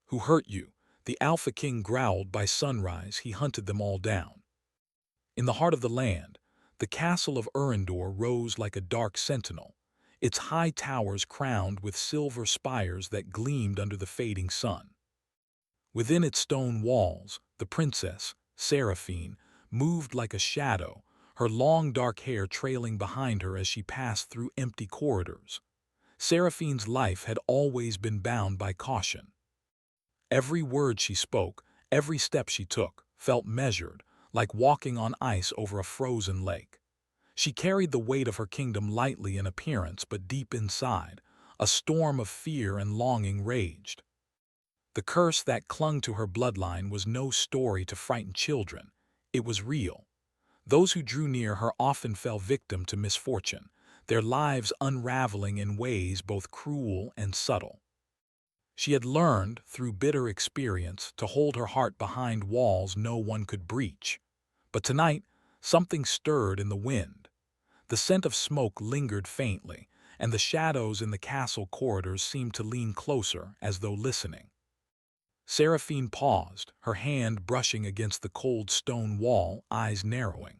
Who hurt you? The Alpha King growled. By sunrise he hunted them all down. In the heart of the land, the castle of Urindor rose like a dark sentinel, its high towers crowned with silver spires that gleamed under the fading sun. Within its stone walls, the princess, Seraphine, moved like a shadow, her long dark hair trailing behind her as she passed through empty corridors. Seraphine's life had always been bound by caution. Every word she spoke, every step she took, felt measured, like walking on ice over a frozen lake. She carried the weight of her kingdom lightly in appearance, but deep inside, a storm of fear and longing raged. The curse that clung to her bloodline was no story to frighten children. It was real. Those who drew near her often fell victim to misfortune, their lives unraveling in ways both cruel and subtle. She had learned, through bitter experience, to hold her heart behind walls no one could breach. But tonight, something stirred in the wind. The scent of smoke lingered faintly, and the shadows in the castle corridors seemed to lean closer as though listening. Seraphine paused, her hand brushing against the cold stone wall, eyes narrowing.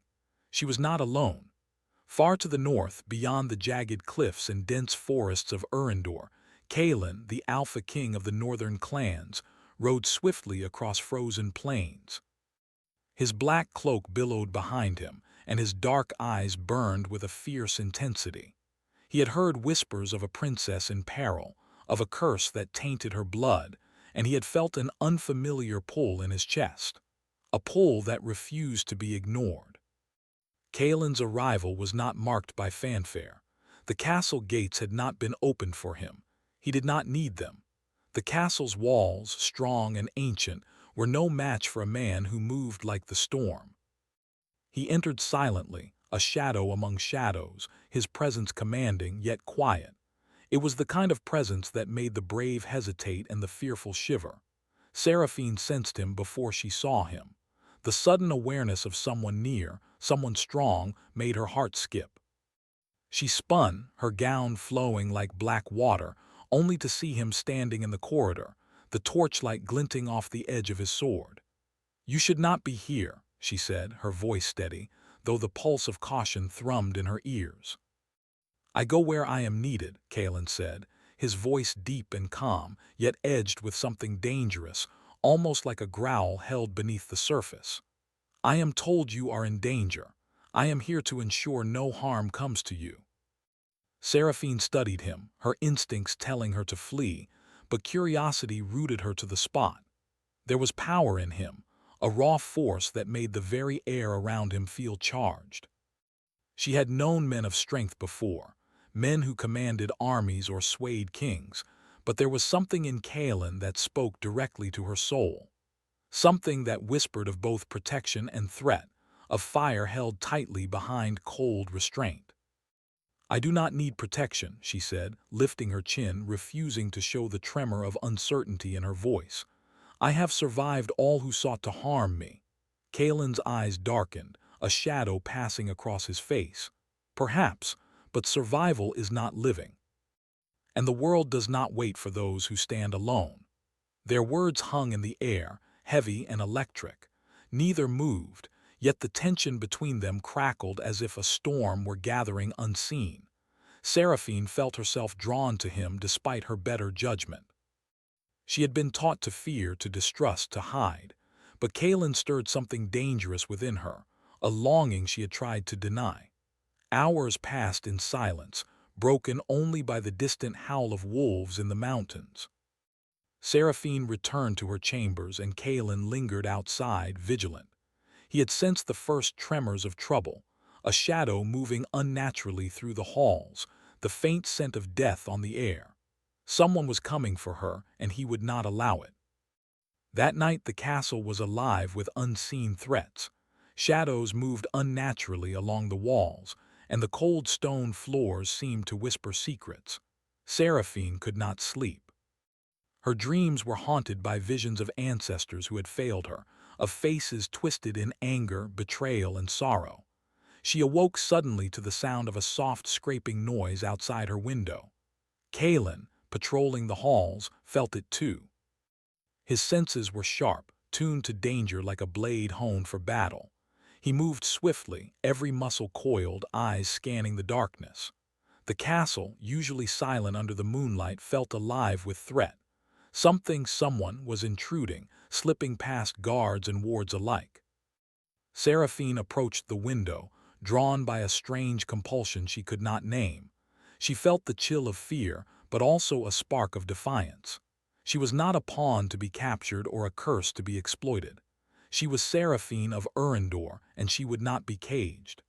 She was not alone. Far to the north, beyond the jagged cliffs and dense forests of Urindor, Kalen, the Alpha King of the northern clans, rode swiftly across frozen plains. His black cloak billowed behind him, and his dark eyes burned with a fierce intensity. He had heard whispers of a princess in peril, of a curse that tainted her blood, and he had felt an unfamiliar pull in his chest, a pull that refused to be ignored. Kalen's arrival was not marked by fanfare. The castle gates had not been opened for him. He did not need them. The castle's walls, strong and ancient, were no match for a man who moved like the storm. He entered silently, a shadow among shadows, his presence commanding yet quiet. It was the kind of presence that made the brave hesitate and the fearful shiver. Seraphine sensed him before she saw him. The sudden awareness of someone near, someone strong, made her heart skip. She spun, her gown flowing like black water, only to see him standing in the corridor, the torchlight glinting off the edge of his sword. "You should not be here," she said, her voice steady, though the pulse of caution thrummed in her ears. "I go where I am needed," Kalen said, his voice deep and calm, yet edged with something dangerous, almost like a growl held beneath the surface. "I am told you are in danger. I am here to ensure no harm comes to you." Seraphine studied him, her instincts telling her to flee, but curiosity rooted her to the spot. There was power in him, a raw force that made the very air around him feel charged. She had known men of strength before, men who commanded armies or swayed kings, but there was something in Kalen that spoke directly to her soul. Something that whispered of both protection and threat, of fire held tightly behind cold restraint. "I do not need protection," she said, lifting her chin, refusing to show the tremor of uncertainty in her voice. "I have survived all who sought to harm me." Kalen's eyes darkened, a shadow passing across his face. "Perhaps, but survival is not living. And the world does not wait for those who stand alone." Their words hung in the air, heavy and electric. Neither moved, yet the tension between them crackled as if a storm were gathering unseen. Seraphine felt herself drawn to him despite her better judgment. She had been taught to fear, to distrust, to hide, but Kalen stirred something dangerous within her, a longing she had tried to deny. Hours passed in silence, broken only by the distant howl of wolves in the mountains. Seraphine returned to her chambers and Kalen lingered outside, vigilant. He had sensed the first tremors of trouble, a shadow moving unnaturally through the halls, the faint scent of death on the air. Someone was coming for her, and he would not allow it. That night the castle was alive with unseen threats. Shadows moved unnaturally along the walls, and the cold stone floors seemed to whisper secrets. Seraphine could not sleep. Her dreams were haunted by visions of ancestors who had failed her, of faces twisted in anger, betrayal, and sorrow. She awoke suddenly to the sound of a soft scraping noise outside her window. Kalen, patrolling the halls, felt it too. His senses were sharp, tuned to danger like a blade honed for battle. He moved swiftly, every muscle coiled, eyes scanning the darkness. The castle, usually silent under the moonlight, felt alive with threat. Someone was intruding, slipping past guards and wards alike. Seraphine approached the window, drawn by a strange compulsion she could not name. She felt the chill of fear, but also a spark of defiance. She was not a pawn to be captured or a curse to be exploited. She was Seraphine of Urindor, and she would not be caged.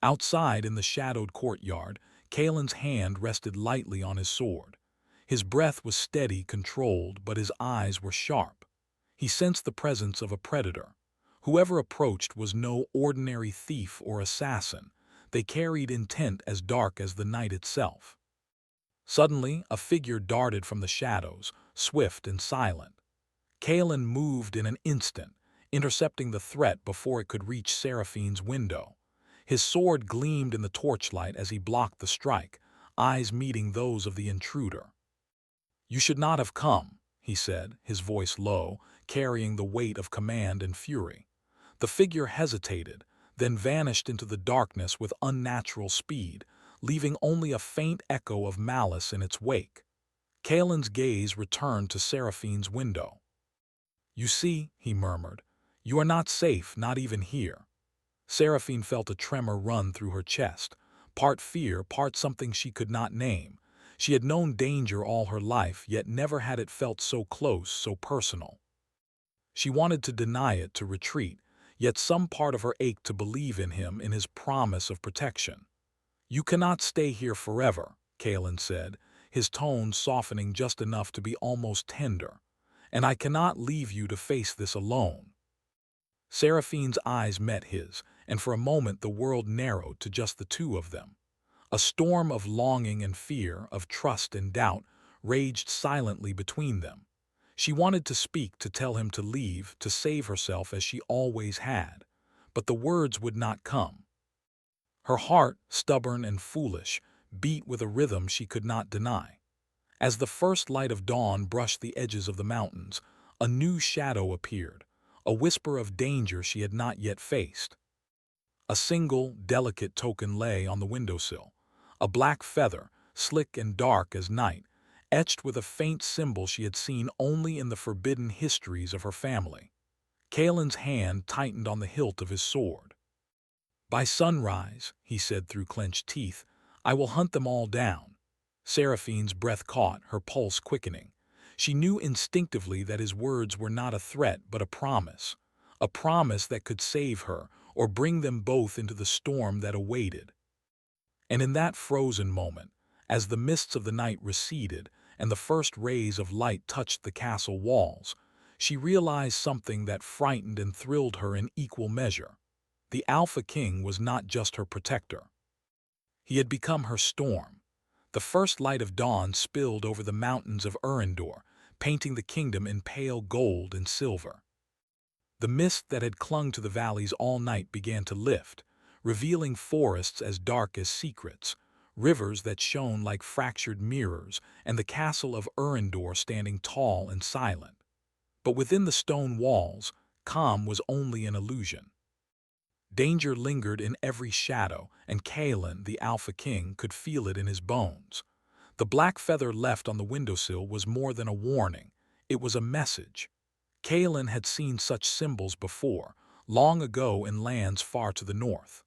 Outside in the shadowed courtyard, Kalen's hand rested lightly on his sword. His breath was steady, controlled, but his eyes were sharp. He sensed the presence of a predator. Whoever approached was no ordinary thief or assassin. They carried intent as dark as the night itself. Suddenly, a figure darted from the shadows, swift and silent. Kalen moved in an instant, intercepting the threat before it could reach Seraphine's window. His sword gleamed in the torchlight as he blocked the strike, eyes meeting those of the intruder. "You should not have come," he said, his voice low, carrying the weight of command and fury. The figure hesitated, then vanished into the darkness with unnatural speed, leaving only a faint echo of malice in its wake. Kalen's gaze returned to Seraphine's window. "You see," he murmured, "you are not safe, not even here." Seraphine felt a tremor run through her chest, part fear, part something she could not name. She had known danger all her life, yet never had it felt so close, so personal. She wanted to deny it, to retreat, yet some part of her ached to believe in him, in his promise of protection. "You cannot stay here forever," Kalen said, his tone softening just enough to be almost tender. "And I cannot leave you to face this alone." Seraphine's eyes met his, and for a moment the world narrowed to just the two of them. A storm of longing and fear, of trust and doubt, raged silently between them. She wanted to speak, to tell him to leave, to save herself as she always had, but the words would not come. Her heart, stubborn and foolish, beat with a rhythm she could not deny. As the first light of dawn brushed the edges of the mountains, a new shadow appeared, a whisper of danger she had not yet faced. A single, delicate token lay on the windowsill, a black feather, slick and dark as night, etched with a faint symbol she had seen only in the forbidden histories of her family. Kalen's hand tightened on the hilt of his sword. "By sunrise," he said through clenched teeth, "I will hunt them all down." Seraphine's breath caught, her pulse quickening. She knew instinctively that his words were not a threat but a promise that could save her or bring them both into the storm that awaited. And in that frozen moment, as the mists of the night receded and the first rays of light touched the castle walls, she realized something that frightened and thrilled her in equal measure. The Alpha King was not just her protector. He had become her storm. The first light of dawn spilled over the mountains of Urindor, painting the kingdom in pale gold and silver. The mist that had clung to the valleys all night began to lift, revealing forests as dark as secrets, rivers that shone like fractured mirrors, and the castle of Urindor standing tall and silent. But within the stone walls, calm was only an illusion. Danger lingered in every shadow, and Kalen, the Alpha King, could feel it in his bones. The black feather left on the windowsill was more than a warning. It was a message. Kalen had seen such symbols before, long ago in lands far to the north.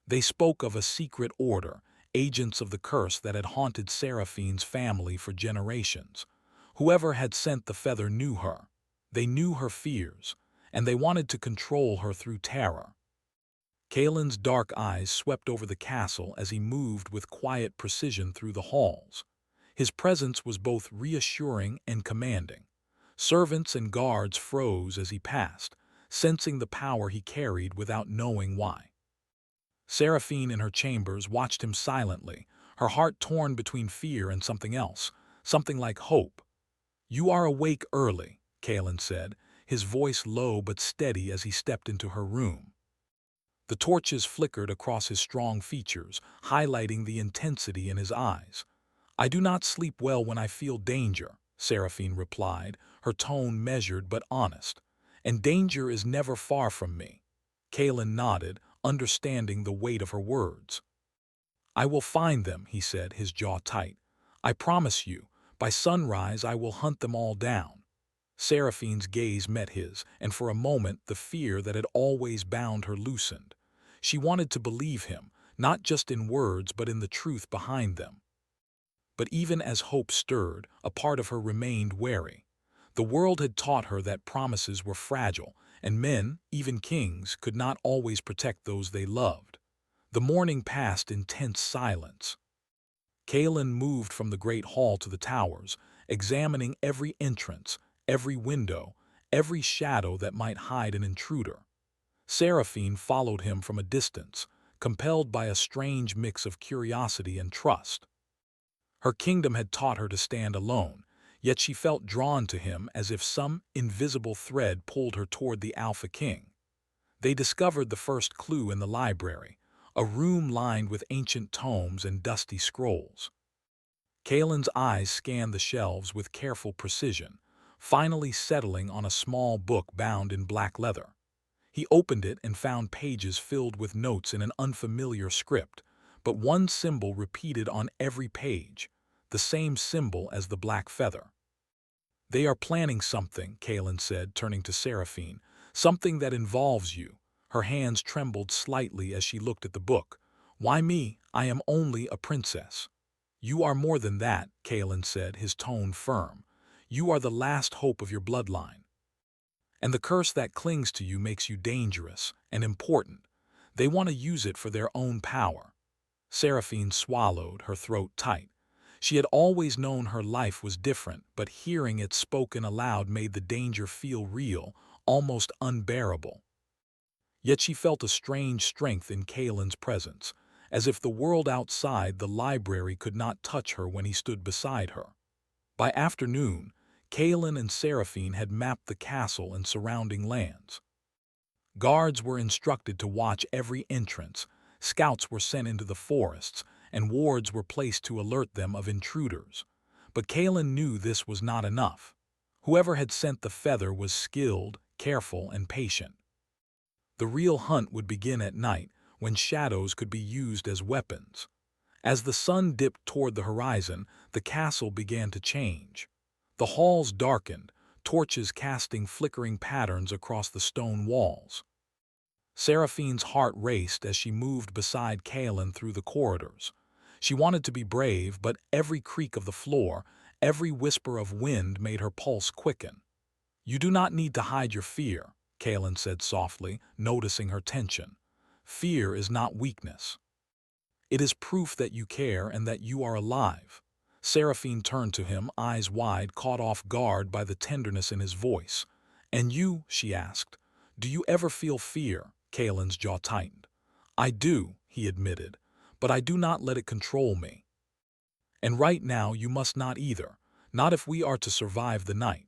They spoke of a secret order, agents of the curse that had haunted Seraphine's family for generations. Whoever had sent the feather knew her. They knew her fears, and they wanted to control her through terror. Kalen's dark eyes swept over the castle as he moved with quiet precision through the halls. His presence was both reassuring and commanding. Servants and guards froze as he passed, sensing the power he carried without knowing why. Seraphine in her chambers watched him silently, her heart torn between fear and something else, something like hope. "You are awake early," Kalen said, his voice low but steady as he stepped into her room. The torches flickered across his strong features, highlighting the intensity in his eyes. "I do not sleep well when I feel danger," Seraphine replied, her tone measured but honest. "And danger is never far from me." Kalen nodded, understanding the weight of her words. "I will find them," he said, his jaw tight. "I promise you, by sunrise I will hunt them all down." Seraphine's gaze met his, and for a moment the fear that had always bound her loosened. She wanted to believe him, not just in words but in the truth behind them. But even as hope stirred, a part of her remained wary. The world had taught her that promises were fragile, and men, even kings, could not always protect those they loved. The morning passed in tense silence. Kalen moved from the great hall to the towers, examining every entrance, every window, every shadow that might hide an intruder. Seraphine followed him from a distance, compelled by a strange mix of curiosity and trust. Her kingdom had taught her to stand alone, yet she felt drawn to him as if some invisible thread pulled her toward the Alpha King. They discovered the first clue in the library, a room lined with ancient tomes and dusty scrolls. Kalen's eyes scanned the shelves with careful precision, finally settling on a small book bound in black leather. He opened it and found pages filled with notes in an unfamiliar script, but one symbol repeated on every page, the same symbol as the black feather. "They are planning something," Kalen said, turning to Seraphine, "something that involves you." Her hands trembled slightly as she looked at the book. "Why me? I am only a princess." "You are more than that," Kalen said, his tone firm. "You are the last hope of your bloodline. And the curse that clings to you makes you dangerous and important. They want to use it for their own power." Seraphine swallowed, her throat tight. She had always known her life was different, but hearing it spoken aloud made the danger feel real, almost unbearable. Yet she felt a strange strength in Kalen's presence, as if the world outside the library could not touch her when he stood beside her. By afternoon, Kalen and Seraphine had mapped the castle and surrounding lands. Guards were instructed to watch every entrance, scouts were sent into the forests, and wards were placed to alert them of intruders. But Kalen knew this was not enough. Whoever had sent the feather was skilled, careful, and patient. The real hunt would begin at night, when shadows could be used as weapons. As the sun dipped toward the horizon, the castle began to change. The halls darkened, torches casting flickering patterns across the stone walls. Seraphine's heart raced as she moved beside Kalen through the corridors. She wanted to be brave, but every creak of the floor, every whisper of wind made her pulse quicken. "You do not need to hide your fear," Kalen said softly, noticing her tension. "Fear is not weakness. It is proof that you care and that you are alive." Seraphine turned to him, eyes wide, caught off guard by the tenderness in his voice. "And you?" she asked. "Do you ever feel fear?" Kalen's jaw tightened. "I do," he admitted, "but I do not let it control me. And right now you must not either, not if we are to survive the night."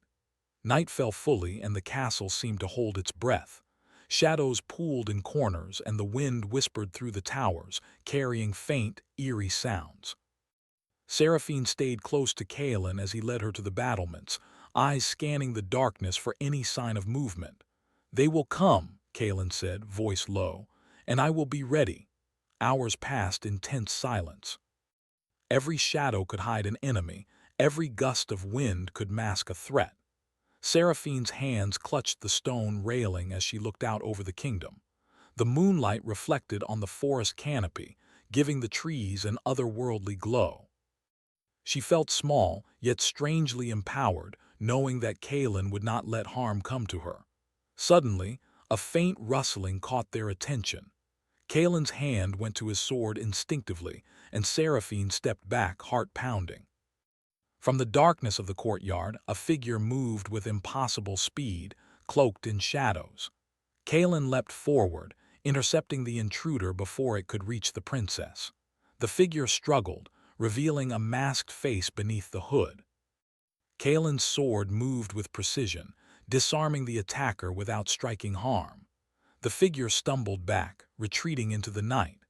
Night fell fully and the castle seemed to hold its breath. Shadows pooled in corners and the wind whispered through the towers, carrying faint, eerie sounds. Seraphine stayed close to Kalen as he led her to the battlements, eyes scanning the darkness for any sign of movement. "They will come," Kalen said, voice low, "and I will be ready." Hours passed in tense silence. Every shadow could hide an enemy, every gust of wind could mask a threat. Seraphine's hands clutched the stone railing as she looked out over the kingdom. The moonlight reflected on the forest canopy, giving the trees an otherworldly glow. She felt small, yet strangely empowered, knowing that Kalen would not let harm come to her. Suddenly, a faint rustling caught their attention. Kalen's hand went to his sword instinctively, and Seraphine stepped back, heart pounding. From the darkness of the courtyard, a figure moved with impossible speed, cloaked in shadows. Kalen leapt forward, intercepting the intruder before it could reach the princess. The figure struggled, revealing a masked face beneath the hood. Kalen's sword moved with precision, disarming the attacker without striking harm. The figure stumbled back, retreating into the night.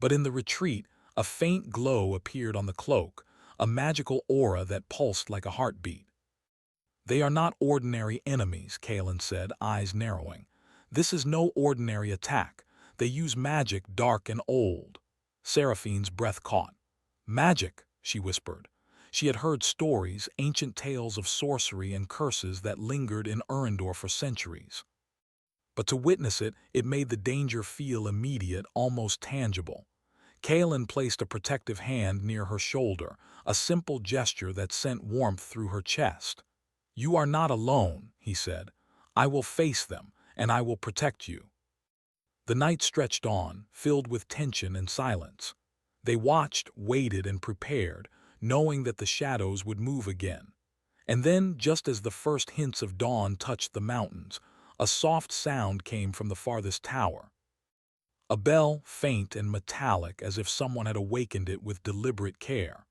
But in the retreat, a faint glow appeared on the cloak, a magical aura that pulsed like a heartbeat. They are not ordinary enemies, Kalen said, eyes narrowing. This is no ordinary attack. They use magic dark and old. Seraphine's breath caught. Magic, she whispered. She had heard stories, ancient tales of sorcery and curses that lingered in Urindor for centuries. But to witness it, it made the danger feel immediate, almost tangible. Kalen placed a protective hand near her shoulder, a simple gesture that sent warmth through her chest. You are not alone, he said. I will face them, and I will protect you. The night stretched on, filled with tension and silence. They watched, waited, and prepared, knowing that the shadows would move again. And then, just as the first hints of dawn touched the mountains, a soft sound came from the farthest tower. A bell, faint and metallic as if someone had awakened it with deliberate care.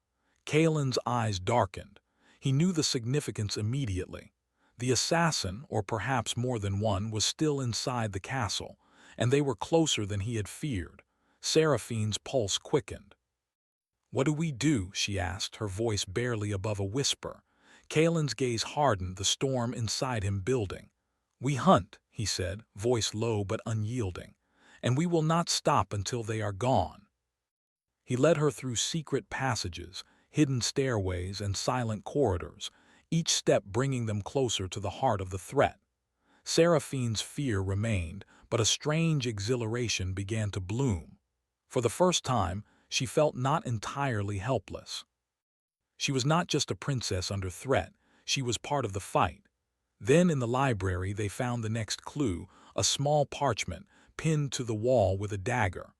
Kalen's eyes darkened. He knew the significance immediately. The assassin, or perhaps more than one, was still inside the castle, and they were closer than he had feared. Seraphine's pulse quickened. What do we do? She asked, her voice barely above a whisper. Kalen's gaze hardened, the storm inside him building. We hunt, he said, voice low but unyielding, and we will not stop until they are gone. He led her through secret passages, hidden stairways, and silent corridors, each step bringing them closer to the heart of the threat. Seraphine's fear remained, but a strange exhilaration began to bloom. For the first time, she felt not entirely helpless. She was not just a princess under threat, she was part of the fight. Then in the library they found the next clue, a small parchment, pinned to the wall with a dagger.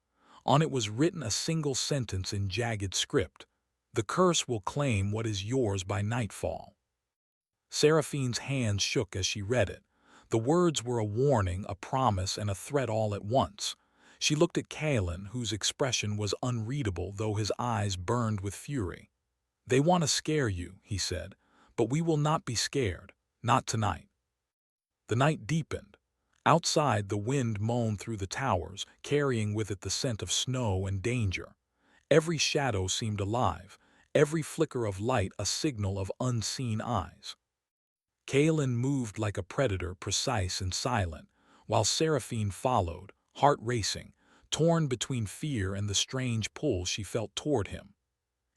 On it was written a single sentence in jagged script. The curse will claim what is yours by nightfall. Seraphine's hands shook as she read it. The words were a warning, a promise, and a threat all at once. She looked at Kalen, whose expression was unreadable though his eyes burned with fury. They want to scare you, he said, but we will not be scared, not tonight. The night deepened. Outside, the wind moaned through the towers, carrying with it the scent of snow and danger. Every shadow seemed alive, every flicker of light a signal of unseen eyes. Kalen moved like a predator, precise and silent, while Seraphine followed, heart racing, torn between fear and the strange pull she felt toward him.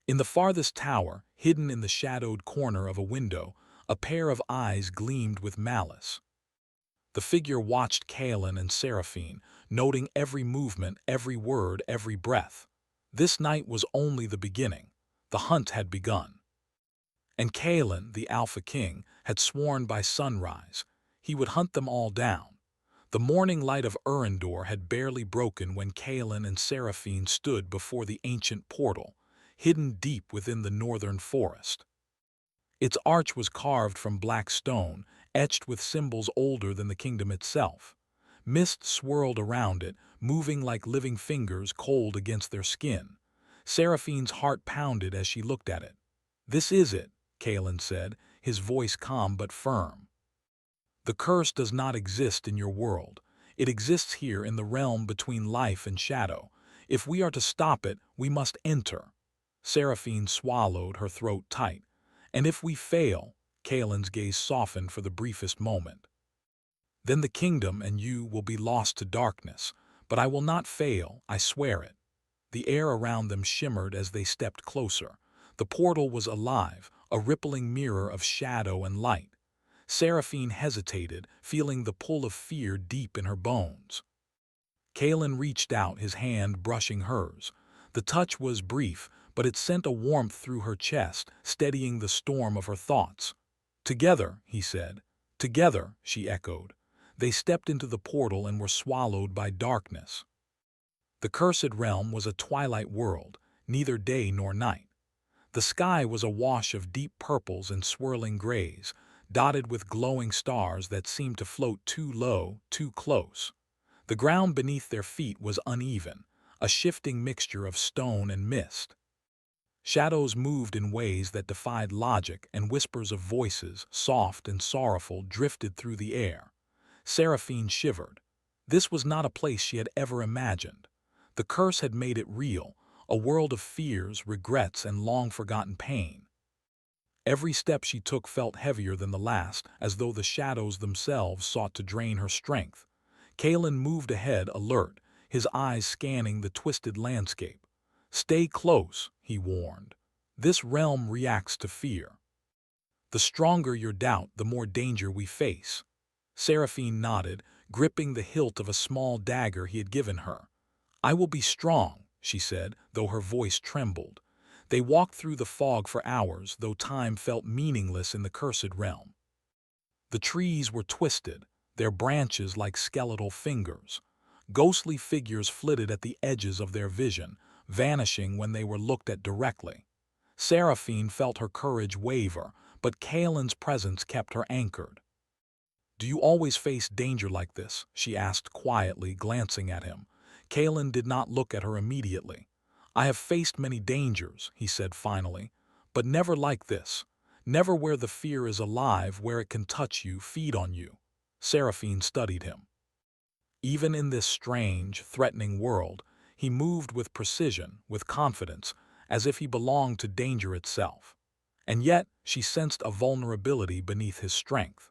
In the farthest tower, hidden in the shadowed corner of a window, a pair of eyes gleamed with malice. The figure watched Kalen and Seraphine, noting every movement, every word, every breath. This night was only the beginning. The hunt had begun. And Kalen, the Alpha King, had sworn by sunrise he would hunt them all down. The morning light of Urindor had barely broken when Kalen and Seraphine stood before the ancient portal, hidden deep within the northern forest. Its arch was carved from black stone, etched with symbols older than the kingdom itself. Mist swirled around it, moving like living fingers cold against their skin. Seraphine's heart pounded as she looked at it. This is it, Kalen said, his voice calm but firm. The curse does not exist in your world. It exists here in the realm between life and shadow. If we are to stop it, we must enter. Seraphine swallowed, her throat tight. And if we fail, Kalen's gaze softened for the briefest moment. Then the kingdom and you will be lost to darkness, but I will not fail, I swear it. The air around them shimmered as they stepped closer. The portal was alive, a rippling mirror of shadow and light. Seraphine hesitated, feeling the pull of fear deep in her bones. Kalen reached out, his hand brushing hers. The touch was brief, but it sent a warmth through her chest, steadying the storm of her thoughts. Together, he said. Together, she echoed. They stepped into the portal and were swallowed by darkness. The cursed realm was a twilight world, neither day nor night. The sky was a wash of deep purples and swirling grays, dotted with glowing stars that seemed to float too low, too close. The ground beneath their feet was uneven, a shifting mixture of stone and mist. Shadows moved in ways that defied logic, and whispers of voices, soft and sorrowful, drifted through the air. Seraphine shivered. This was not a place she had ever imagined. The curse had made it real, a world of fears, regrets, and long-forgotten pain. Every step she took felt heavier than the last, as though the shadows themselves sought to drain her strength. Kalen moved ahead, alert, his eyes scanning the twisted landscape. "Stay close," he warned. "This realm reacts to fear. The stronger your doubt, the more danger we face." Seraphine nodded, gripping the hilt of a small dagger he had given her. "I will be strong," she said, though her voice trembled. They walked through the fog for hours, though time felt meaningless in the cursed realm. The trees were twisted, their branches like skeletal fingers. Ghostly figures flitted at the edges of their vision, vanishing when they were looked at directly. Seraphine felt her courage waver, but Kalen's presence kept her anchored. "Do you always face danger like this?" she asked quietly, glancing at him. Kalen did not look at her immediately. "I have faced many dangers," he said finally, "but never like this. Never where the fear is alive, where it can touch you, feed on you." Seraphine studied him. Even in this strange, threatening world, he moved with precision, with confidence, as if he belonged to danger itself. And yet, she sensed a vulnerability beneath his strength.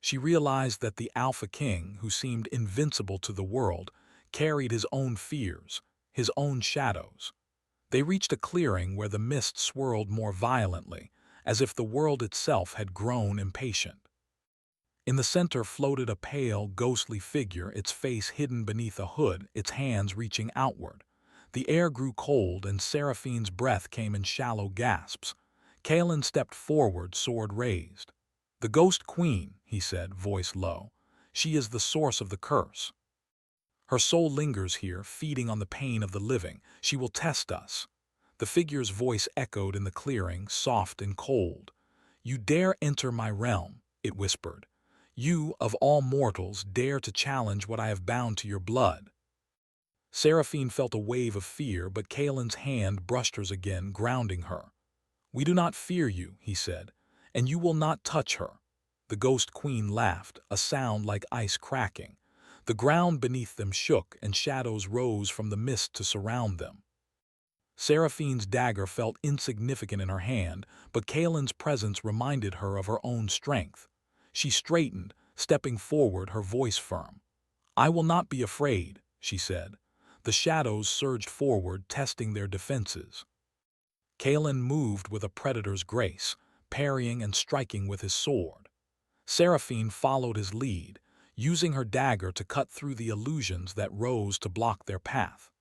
She realized that the Alpha King, who seemed invincible to the world, carried his own fears, his own shadows. They reached a clearing where the mist swirled more violently, as if the world itself had grown impatient. In the center floated a pale, ghostly figure, its face hidden beneath a hood, its hands reaching outward. The air grew cold, and Seraphine's breath came in shallow gasps. Kalen stepped forward, sword raised. "The Ghost Queen," he said, voice low. "She is the source of the curse. Her soul lingers here, feeding on the pain of the living. She will test us." The figure's voice echoed in the clearing, soft and cold. "You dare enter my realm," it whispered. "You, of all mortals, dare to challenge what I have bound to your blood." Seraphine felt a wave of fear, but Kalen's hand brushed hers again, grounding her. "We do not fear you," he said, "and you will not touch her." The Ghost Queen laughed, a sound like ice cracking. The ground beneath them shook, and shadows rose from the mist to surround them. Seraphine's dagger felt insignificant in her hand, but Kalen's presence reminded her of her own strength. She straightened, stepping forward, her voice firm. "I will not be afraid," she said. The shadows surged forward, testing their defenses. Kalen moved with a predator's grace, parrying and striking with his sword. Seraphine followed his lead, using her dagger to cut through the illusions that rose to block their path.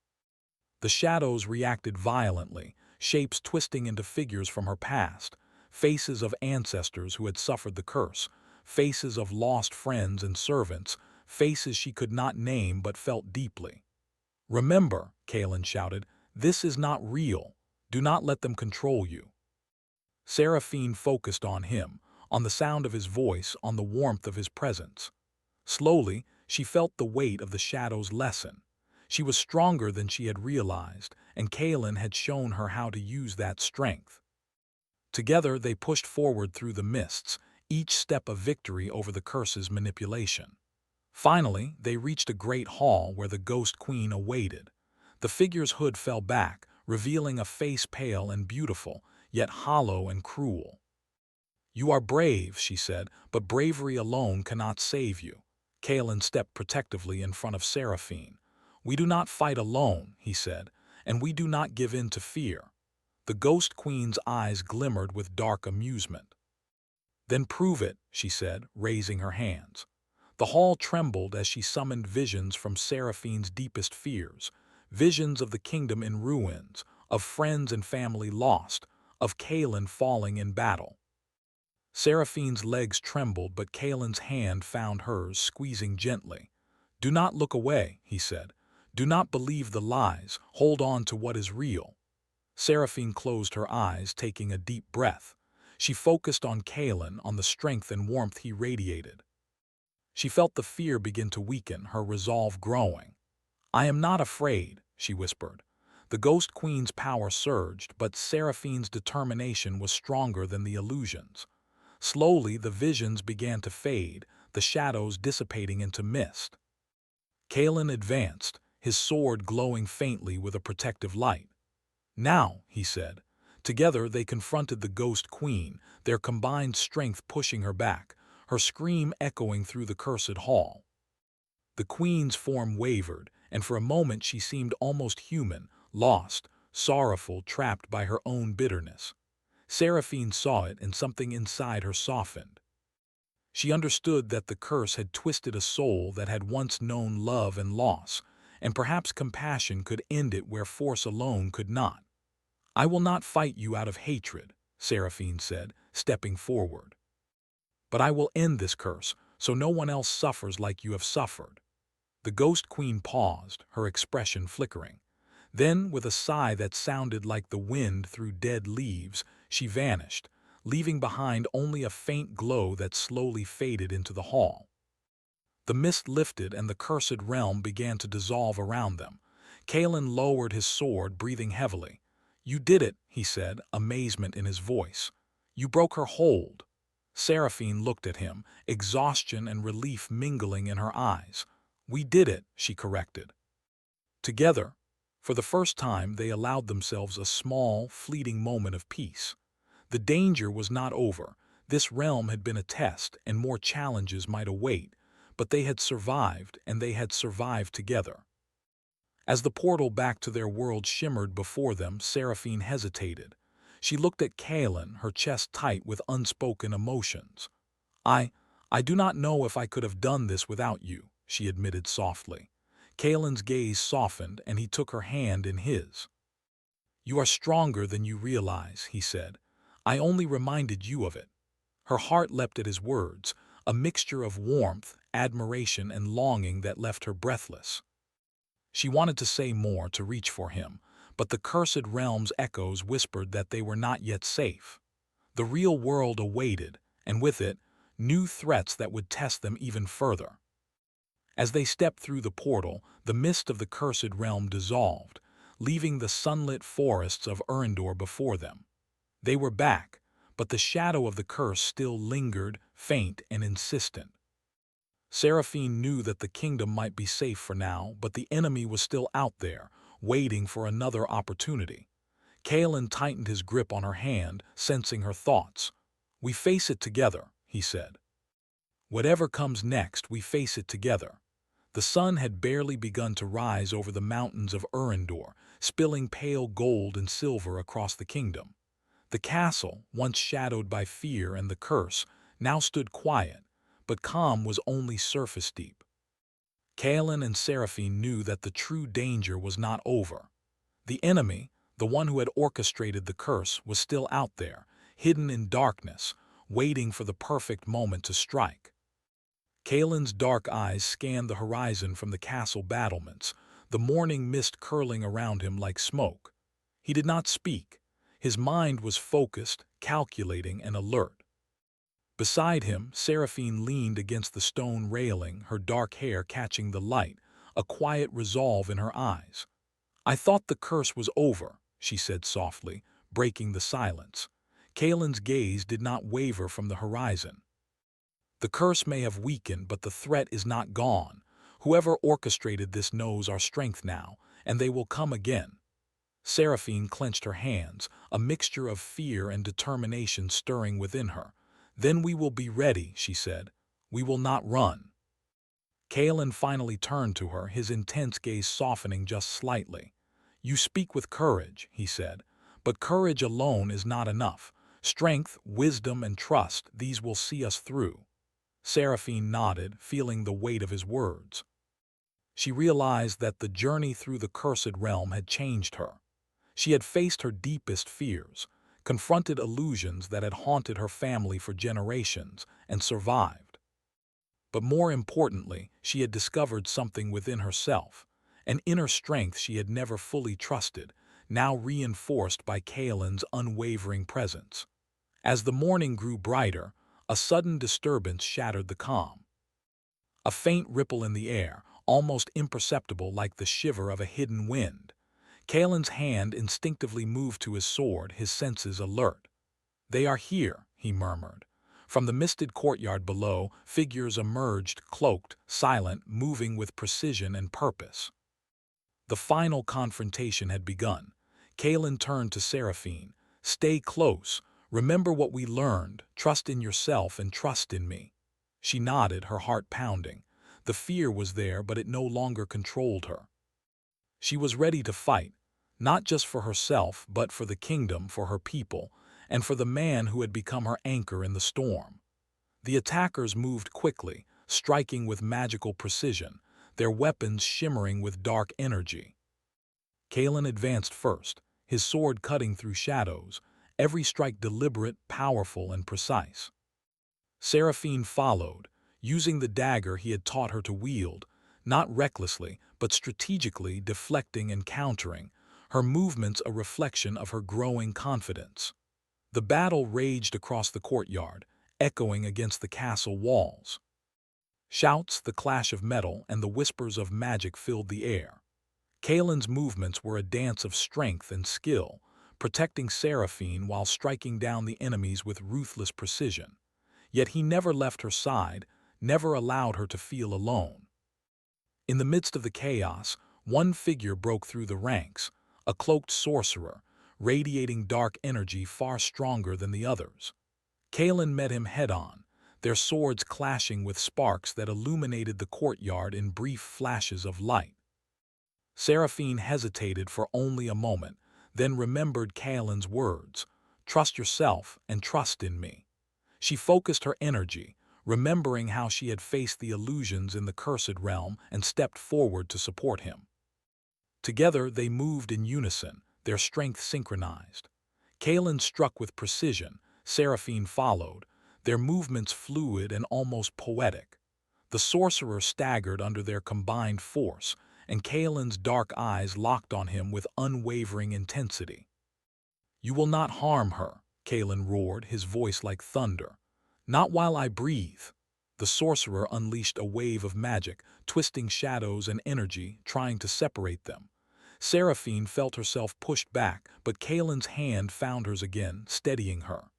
The shadows reacted violently, shapes twisting into figures from her past, faces of ancestors who had suffered the curse, faces of lost friends and servants, faces she could not name but felt deeply. "Remember," Kalen shouted, "this is not real. Do not let them control you." Seraphine focused on him, on the sound of his voice, on the warmth of his presence. Slowly, she felt the weight of the shadows lessen. She was stronger than she had realized, and Kalen had shown her how to use that strength. Together, they pushed forward through the mists, each step a victory over the curse's manipulation. Finally, they reached a great hall where the Ghost Queen awaited. The figure's hood fell back, revealing a face pale and beautiful, yet hollow and cruel. "You are brave," she said, "but bravery alone cannot save you." Kalen stepped protectively in front of Seraphine. "We do not fight alone," he said, "and we do not give in to fear." The Ghost Queen's eyes glimmered with dark amusement. "Then prove it," she said, raising her hands. The hall trembled as she summoned visions from Seraphine's deepest fears, visions of the kingdom in ruins, of friends and family lost, of Kalen falling in battle. Seraphine's legs trembled, but Kalen's hand found hers, squeezing gently. "Do not look away," he said. "Do not believe the lies. Hold on to what is real." Seraphine closed her eyes, taking a deep breath. She focused on Kalen, on the strength and warmth he radiated. She felt the fear begin to weaken, her resolve growing. "I am not afraid," she whispered. The Ghost Queen's power surged, but Seraphine's determination was stronger than the illusions. Slowly, the visions began to fade, the shadows dissipating into mist. Kalen advanced, his sword glowing faintly with a protective light. "Now," he said, Together they confronted the Ghost Queen, their combined strength pushing her back, her scream echoing through the cursed hall. The queen's form wavered, and for a moment she seemed almost human, lost, sorrowful, trapped by her own bitterness. Seraphine saw it, and something inside her softened. She understood that the curse had twisted a soul that had once known love and loss, and perhaps compassion could end it where force alone could not. "I will not fight you out of hatred," Seraphine said, stepping forward. "But I will end this curse, so no one else suffers like you have suffered." The Ghost Queen paused, her expression flickering. Then, with a sigh that sounded like the wind through dead leaves, she vanished, leaving behind only a faint glow that slowly faded into the hall. The mist lifted and the cursed realm began to dissolve around them. Kalen lowered his sword, breathing heavily. "You did it," he said, amazement in his voice. "You broke her hold." Seraphine looked at him, exhaustion and relief mingling in her eyes. "We did it," she corrected. Together, for the first time, they allowed themselves a small, fleeting moment of peace. The danger was not over. This realm had been a test, and more challenges might await, but they had survived, and they had survived together. As the portal back to their world shimmered before them, Seraphine hesitated. She looked at Kalen, her chest tight with unspoken emotions. I do not know if I could have done this without you," she admitted softly. Kalen's gaze softened, and he took her hand in his. "You are stronger than you realize," he said. "I only reminded you of it." Her heart leapt at his words, a mixture of warmth, admiration, and longing that left her breathless. She wanted to say more, to reach for him, but the cursed realm's echoes whispered that they were not yet safe. The real world awaited, and with it, new threats that would test them even further. As they stepped through the portal, the mist of the cursed realm dissolved, leaving the sunlit forests of Erendor before them. They were back, but the shadow of the curse still lingered, faint and insistent. Seraphine knew that the kingdom might be safe for now, but the enemy was still out there, waiting for another opportunity. Kalen tightened his grip on her hand, sensing her thoughts. "We face it together," he said. "Whatever comes next, we face it together." The sun had barely begun to rise over the mountains of Erendor, spilling pale gold and silver across the kingdom. The castle, once shadowed by fear and the curse, now stood quiet, but calm was only surface deep. Kalen and Seraphine knew that the true danger was not over. The enemy, the one who had orchestrated the curse, was still out there, hidden in darkness, waiting for the perfect moment to strike. Kalen's dark eyes scanned the horizon from the castle battlements, the morning mist curling around him like smoke. He did not speak. His mind was focused, calculating, and alert. Beside him, Seraphine leaned against the stone railing, her dark hair catching the light, a quiet resolve in her eyes. "I thought the curse was over," she said softly, breaking the silence. Kalen's gaze did not waver from the horizon. "The curse may have weakened, but the threat is not gone. Whoever orchestrated this knows our strength now, and they will come again." Seraphine clenched her hands, a mixture of fear and determination stirring within her. "Then we will be ready," she said. "We will not run." Kalen finally turned to her, his intense gaze softening just slightly. "You speak with courage," he said, "but courage alone is not enough. Strength, wisdom, and trust, these will see us through." Seraphine nodded, feeling the weight of his words. She realized that the journey through the cursed realm had changed her. She had faced her deepest fears, confronted illusions that had haunted her family for generations, and survived. But more importantly, she had discovered something within herself, an inner strength she had never fully trusted, now reinforced by Kalen's unwavering presence. As the morning grew brighter, a sudden disturbance shattered the calm. A faint ripple in the air, almost imperceptible like the shiver of a hidden wind. Kalen's hand instinctively moved to his sword, his senses alert. "They are here," he murmured. From the misted courtyard below, figures emerged, cloaked, silent, moving with precision and purpose. The final confrontation had begun. Kalen turned to Seraphine. Stay close. Remember what we learned. Trust in yourself and trust in me." She nodded, her heart pounding. The fear was there, but it no longer controlled her. She was ready to fight, not just for herself, but for the kingdom, for her people, and for the man who had become her anchor in the storm. The attackers moved quickly, striking with magical precision, their weapons shimmering with dark energy. Kalen advanced first, his sword cutting through shadows, every strike deliberate, powerful, and precise. Seraphine followed, using the dagger he had taught her to wield, not recklessly, but strategically, deflecting and countering, her movements a reflection of her growing confidence. The battle raged across the courtyard, echoing against the castle walls. Shouts, the clash of metal, and the whispers of magic filled the air. Kalen's movements were a dance of strength and skill, protecting Seraphine while striking down the enemies with ruthless precision. Yet he never left her side, never allowed her to feel alone. In the midst of the chaos, one figure broke through the ranks, a cloaked sorcerer, radiating dark energy far stronger than the others. Kalen met him head-on, their swords clashing with sparks that illuminated the courtyard in brief flashes of light. Seraphine hesitated for only a moment, then remembered Kalen's words, "Trust yourself and trust in me." She focused her energy, remembering how she had faced the illusions in the cursed realm, and stepped forward to support him. Together they moved in unison, their strength synchronized. Kalen struck with precision, Seraphine followed, their movements fluid and almost poetic. The sorcerer staggered under their combined force, and Kalen's dark eyes locked on him with unwavering intensity. "You will not harm her," Kalen roared, his voice like thunder. "Not while I breathe." The sorcerer unleashed a wave of magic, twisting shadows and energy, trying to separate them. Seraphine felt herself pushed back, but Kalen's hand found hers again, steadying her.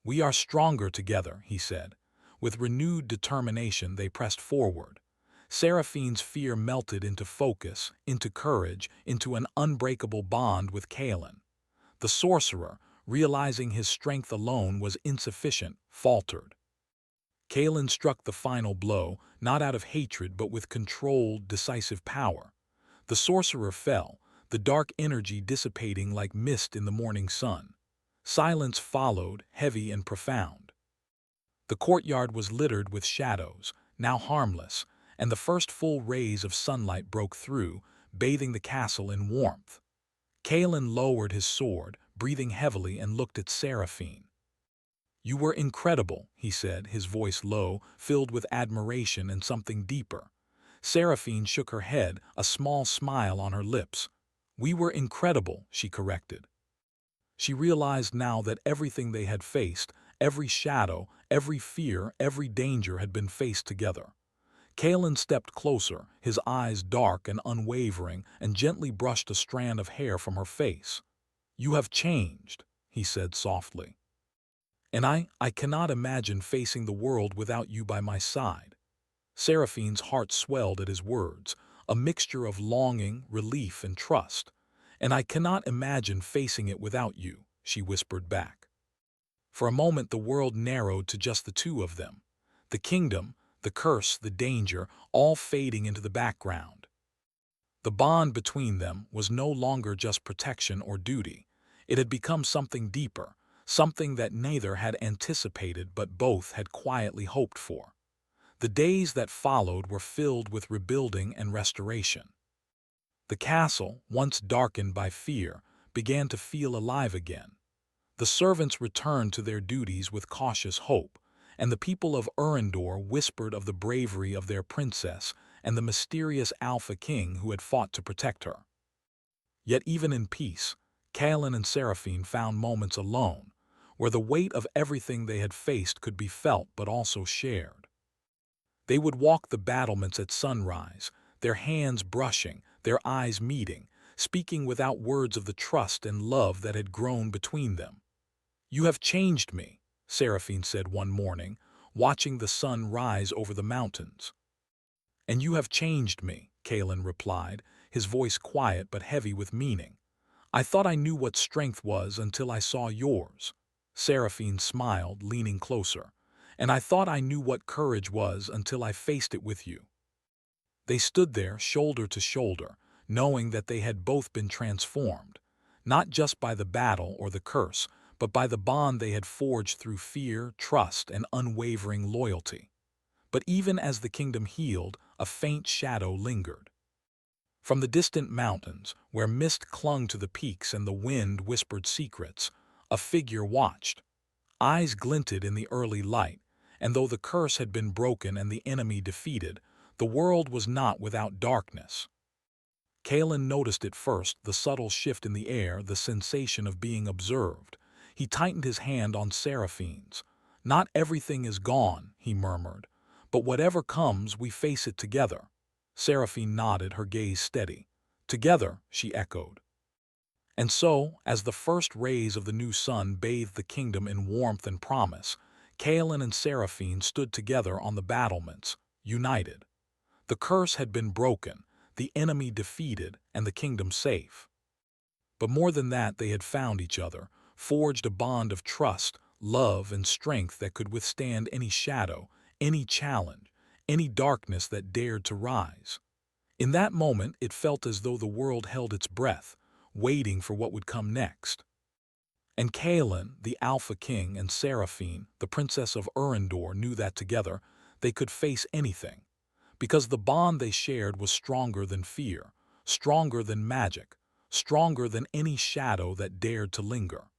"We are stronger together," he said. With renewed determination they pressed forward. Seraphine's fear melted into focus, into courage, into an unbreakable bond with Kalen. The sorcerer, realizing his strength alone was insufficient, faltered. Kalen struck the final blow, not out of hatred but with controlled, decisive power. The sorcerer fell, the dark energy dissipating like mist in the morning sun. Silence followed, heavy and profound. The courtyard was littered with shadows, now harmless, and the first full rays of sunlight broke through, bathing the castle in warmth. Kalen lowered his sword, breathing heavily, and looked at Seraphine. "You were incredible," he said, his voice low, filled with admiration and something deeper. Seraphine shook her head, a small smile on her lips. "We were incredible," she corrected. She realized now that everything they had faced, every shadow, every fear, every danger had been faced together. Kalen stepped closer, his eyes dark and unwavering, and gently brushed a strand of hair from her face. "You have changed," he said softly. "And I cannot imagine facing the world without you by my side." Seraphine's heart swelled at his words, a mixture of longing, relief, and trust. "And I cannot imagine facing it without you," she whispered back. For a moment the world narrowed to just the two of them. The kingdom, the curse, the danger, all fading into the background. The bond between them was no longer just protection or duty. It had become something deeper, something that neither had anticipated but both had quietly hoped for. The days that followed were filled with rebuilding and restoration. The castle, once darkened by fear, began to feel alive again. The servants returned to their duties with cautious hope, and the people of Urendor whispered of the bravery of their princess and the mysterious Alpha King who had fought to protect her. Yet even in peace, Kalen and Seraphine found moments alone, where the weight of everything they had faced could be felt but also shared. They would walk the battlements at sunrise, their hands brushing, their eyes meeting, speaking without words of the trust and love that had grown between them. "You have changed me," Seraphine said one morning, watching the sun rise over the mountains. "And you have changed me," Kalen replied, his voice quiet but heavy with meaning. I thought I knew what strength was until I saw yours. Seraphine smiled, leaning closer. And I thought I knew what courage was until I faced it with you. They stood there, shoulder to shoulder, knowing that they had both been transformed, not just by the battle or the curse, but by the bond they had forged through fear, trust, and unwavering loyalty. But even as the kingdom healed, a faint shadow lingered. From the distant mountains, where mist clung to the peaks and the wind whispered secrets, a figure watched. Eyes glinted in the early light, and though the curse had been broken and the enemy defeated, the world was not without darkness. Kalen noticed it first, the subtle shift in the air, the sensation of being observed. He tightened his hand on Seraphine's. "Not everything is gone," he murmured, "but whatever comes, we face it together." Seraphine nodded, her gaze steady. "Together," she echoed. And so, as the first rays of the new sun bathed the kingdom in warmth and promise, Kalen and Seraphine stood together on the battlements, united. The curse had been broken, the enemy defeated, and the kingdom safe. But more than that, they had found each other, forged a bond of trust, love, and strength that could withstand any shadow, any challenge, any darkness that dared to rise. In that moment, it felt as though the world held its breath, waiting for what would come next. And Kalen, the Alpha King, and Seraphine, the Princess of Urendor, knew that together they could face anything, because the bond they shared was stronger than fear, stronger than magic, stronger than any shadow that dared to linger.